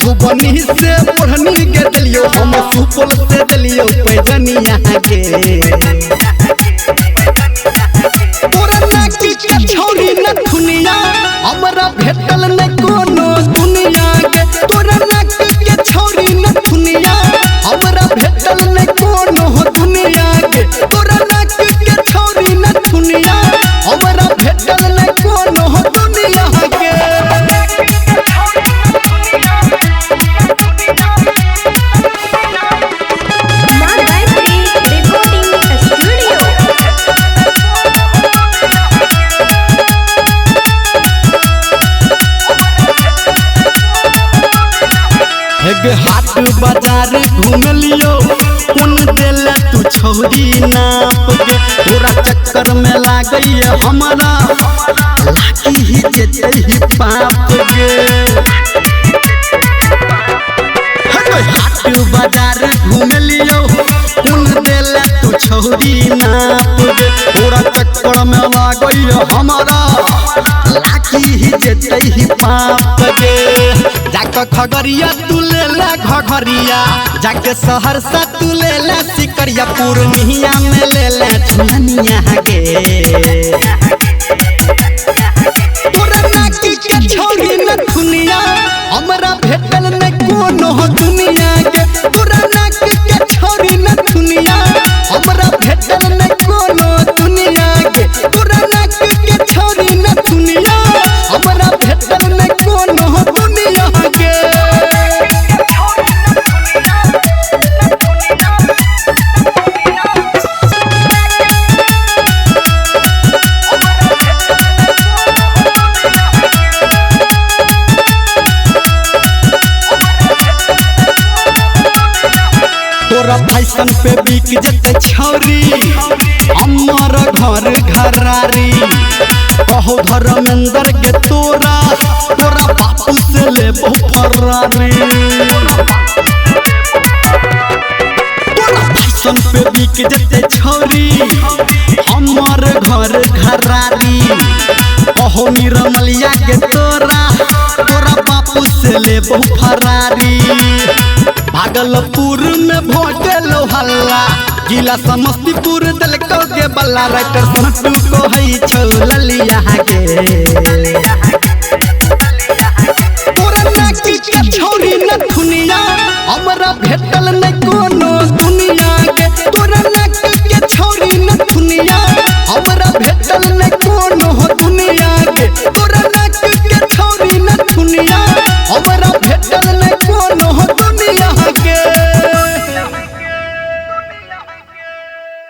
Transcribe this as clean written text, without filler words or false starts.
मधुबनी से पढ़नी के दिलियो हम सुपौल से दिलियो पैजनिया के तोरा नाकी के छौरी न दुनिया हमरा भेटल न कोनो दुनिया के तोरा नाकी के छौरी न दुनिया हमरा भेटल न कोनो दुनिया के तोरा नाकी के छौरी न दुनिया हमरा भेटल न कोनो दुनिया के हाट बाजार घूम लियो उन दिल तू छौरी नाप के तोरा चक्कर में लागई हमारा लागी ही जेते ही पाप गे हाट बाजार घूम लियो उन दिल तू छौरी नाप के तोरा चक्कर में लागई हमारा लागी ही जेते ही पाप गे जाके खगड़िया तू ले ला घघरिया जाके सहरसा तू ले ला सिकरिया पूर्णिया में ले ला झुमनिया गे तोरा नाकी के छौरी न दुनिया हमरा भेटल न कोनो दुनिया के तोरा नाकी के छौरी न दुनिया हमरा भेटल न कोनो दुनिया के तोरा नाकी के छौरी न दुनिया हमरा भेटल न कोनो दुनिया के तोरा फैशन पे बिक जते छौरी अमर घर घरारी कहो धर्मेंद्र के तोरा बापू से लेबो फरारी तोरा फैशन पे बिक जते छौरी अमर घर घरारी कहो निरमलिया के तोरा बापू से लेबो फरारी भागलपुर में भोटलो हल्ला जिला समस्तीपुर दिलको के बल्ला राइटर संतू को है छौ ललिया के